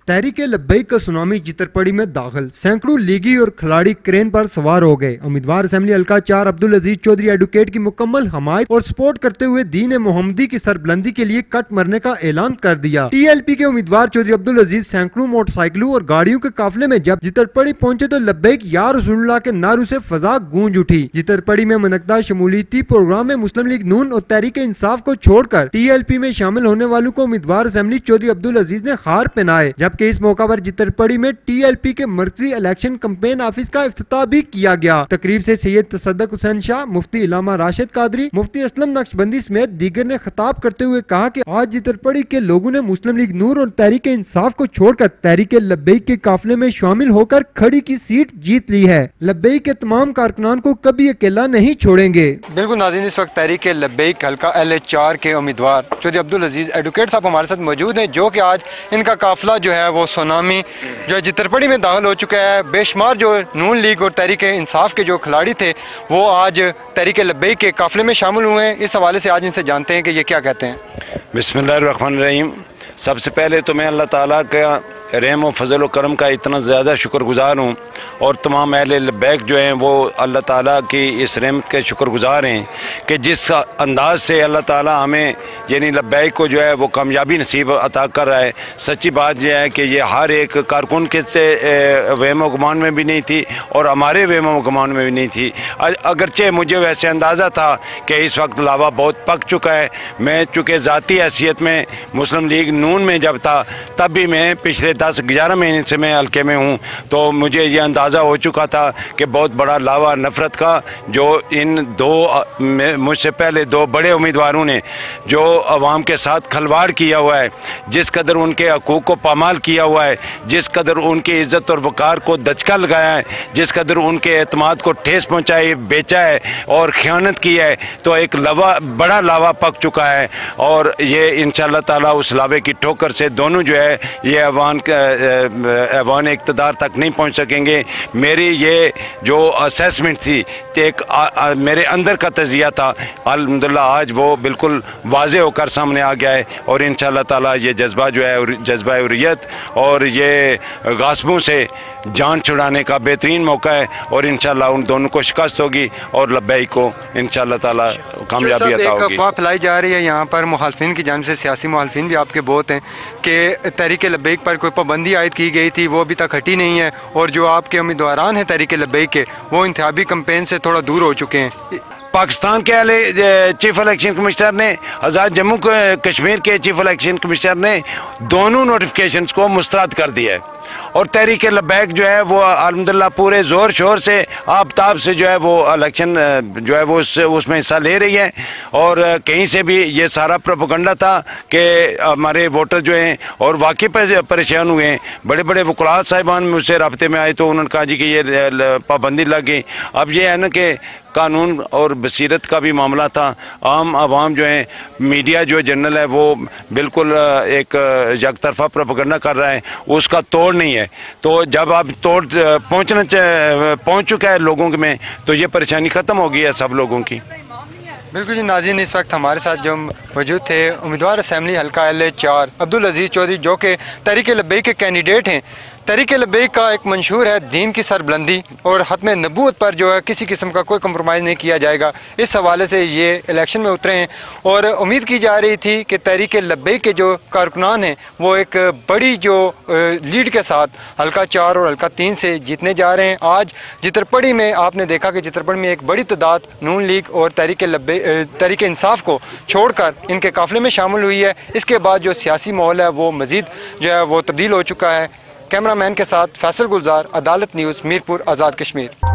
तहरीक-ए-लब्बैक का सुनामी चितरपड़ी में दाखिल, सैकड़ों लीगी और खिलाड़ी क्रेन पर सवार हो गए। उम्मीदवार असेंबली हल्का 4 अब्दुल अजीज चौधरी एडवोकेट की मुकम्मल हमायत और सपोर्ट करते हुए दीन मोहम्मदी की सरबुलंदी के लिए कट मरने का ऐलान कर दिया। टीएलपी के उम्मीदवार चौधरी अब्दुल अजीज सैकड़ों मोटरसाइकिलों और गाड़ियों के काफिले में जब चितरपड़ी पहुंचे तो लब्बैक या रसूलुल्लाह के नारों से फजा गूंज उठी। चितरपड़ी में मुनक्किदा शमूलियती प्रोग्राम में मुस्लिम लीग नून और तहरीक इंसाफ को छोड़कर टीएलपी में शामिल होने वालों को उम्मीदवार असेंबली चौधरी अब्दुल अजीज ने हार पहनाए, जबकि इस मौका पर चितरपड़ी में टीएलपी के मरकजी इलेक्शन कैंपेन ऑफिस का इफ्तिताह भी किया गया। तकरीब से सैयद तसद्दुक हुसैन शाह, मुफ्ती इलामा राशिद कादरी, मुफ्ती असलम नक्शबंदी समेत दीगर ने खिताब करते हुए कहा कि आज चितरपड़ी के लोगों ने मुस्लिम लीग नून और तहरीक इंसाफ को छोड़कर तहरीक लब्बैक के काफिले में शामिल होकर खड़ी की सीट जीत ली है। लब्बैक के तमाम कारकुनान को कभी अकेला नहीं छोड़ेंगे। बिल्कुल नाज़रीन, इस वक्त तहरीक लब्बैक हल्का LA4 के उम्मीदवार चौधरी अब्दुल अजीज एडवोकेट साहब हमारे साथ मौजूद हैं, जो कि आज इनका काफिला जो है वो सुनामी जो चितरपड़ी में दाखिल हो चुका है। बेशुमार जो नून लीग और तहरीक इंसाफ के जो खिलाड़ी थे वो आज तहरीक लब्बैक के काफिले में शामिल हुए हैं। इस हवाले से आज इनसे जानते हैं कि ये क्या कहते हैं। बिस्मिल्लाहिर्रहमानिर्रहीम। सबसे पहले तो मैं अल्लाह ताला का रहम व फजल व करम का इतना ज़्यादा शुक्रगुज़ार हूँ और तमाम अहले लब्बैक जो हैं वो अल्लाह ताला की इस रहमत के शुक्रगुज़ार हैं कि जिस अंदाज से अल्लाह ताला हमें यानी लब्बैक को जो है वो कामयाबी नसीब अता कर रहा है। सच्ची बात यह है कि ये हर एक कारकुन के वहम गुमान में भी नहीं थी और हमारे वहम गुमान में भी नहीं थी। अगरचे मुझे वैसे अंदाज़ा था कि इस वक्त लावा बहुत पक चुका है। मैं चूँकि ज़ाती हैसियत में मुस्लिम लीग नून में जब था तब भी मैं पिछले 10-11 महीने से मैं हल्के में हूँ, तो मुझे ये अंदाज़ा हो चुका था कि बहुत बड़ा लावा नफ़रत का जो इन मुझसे पहले दो बड़े उम्मीदवारों ने जो अवाम के साथ खलवाड़ किया हुआ है, जिस कदर उनके हकूक़ को पामाल किया हुआ है, जिस कदर उनकी इज़्ज़त और वक़ार को दचका लगाया है, जिस कदर उनके एतमाद को ठेस पहुँचाई, बेचा है और ख़यानत की है, तो एक बड़ा लावा पक चुका है। और ये इंशाअल्लाह ताला उस लावे की ठोकर से दोनों जो है ये ऐवान इक़्तिदार तक नहीं पहुँच सकेंगे। मेरी ये जो असेसमेंट थी एक मेरे अंदर का तज़िया था, अल्हम्दुलिल्लाह आज वो बिल्कुल वाज़े होकर सामने आ गया है और इंशाअल्लाह ताला ये जज्बा जो है जज्बा हुर्रियत और ये गास्बों से जान छुड़ाने का बेहतरीन मौका है और इंशाअल्लाह उन दोनों को शिकस्त होगी और लब्बैक को इंशाअल्लाह ताला कामयाबी अता होगी। अफवाह फैलाई जा रही है यहाँ पर मुखालफिन की जानिब से, सियासी मुखालफिन भी आपके बहुत हैं कि तहरीक लब्बैक पर कोई पाबंदी आयद की गई थी, वो अभी तक हटी नहीं है और जो आपके उम्मीदवारान हैं तहरीक लब्बैक के वो इंतखाबी कैंपेन से थोड़ा दूर हो चुके हैं। पाकिस्तान के चीफ इलेक्शन कमिश्नर ने आज़ाद जम्मू कश्मीर के चीफ इलेक्शन कमिश्नर ने दोनों नोटिफिकेशंस को मुस्तरद कर दिया है और तहरीक लब्बैक जो है वो अल्हम्दुलिल्लाह पूरे ज़ोर शोर से आबताब से जो है वो इलेक्शन जो है वो उसमें हिस्सा ले रही है और कहीं से भी ये सारा प्रोपेगेंडा था कि हमारे वोटर जो हैं और वाकई परेशान हुए हैं। बड़े बड़े वकलात साहिबान मुझसे रब्ते में आए तो उन्होंने कहा जी कि ये पाबंदी लग गई। अब ये है ना कि कानून और बसीरत का भी मामला था। आम आवाम जो है, मीडिया जो जनरल है वो बिल्कुल एक यकतरफा प्रोपेगेंडा कर रहा है, उसका तोड़ नहीं है। तो जब आप तोड़ पहुंच चुका है लोगों में तो ये परेशानी ख़त्म हो गई है सब लोगों की। बिल्कुल जी नाज़रीन, इस वक्त हमारे साथ जो मौजूद थे उम्मीदवार असेंबली हल्का LA4 अब्दुल अजीज चौधरी जो कि तहरीक लब्बैक के कैंडिडेट हैं। तहरीक लब्बैक का एक मंशूर है दीन की सरबुलंदी और ख़त्म नबूवत पर जो है किसी किस्म का कोई कंप्रोमाइज़ नहीं किया जाएगा। इस हवाले से ये इलेक्शन में उतरे हैं और उम्मीद की जा रही थी कि तहरीक लब्बैक के जो कारकुनान हैं वो एक बड़ी जो लीड के साथ हल्का 4 और हल्का 3 से जीतने जा रहे हैं। आज चितरपड़ी में आपने देखा कि चितरपड़ी में एक बड़ी तादाद नून लीग और तहरीक इंसाफ को छोड़कर इनके काफिले में शामिल हुई है। इसके बाद जो सियासी माहौल है वो मज़ीद जो है वो तब्दील हो चुका है। कैमरामैन के साथ फैसल गुलजार, अदालत न्यूज़, मीरपुर, आज़ाद कश्मीर।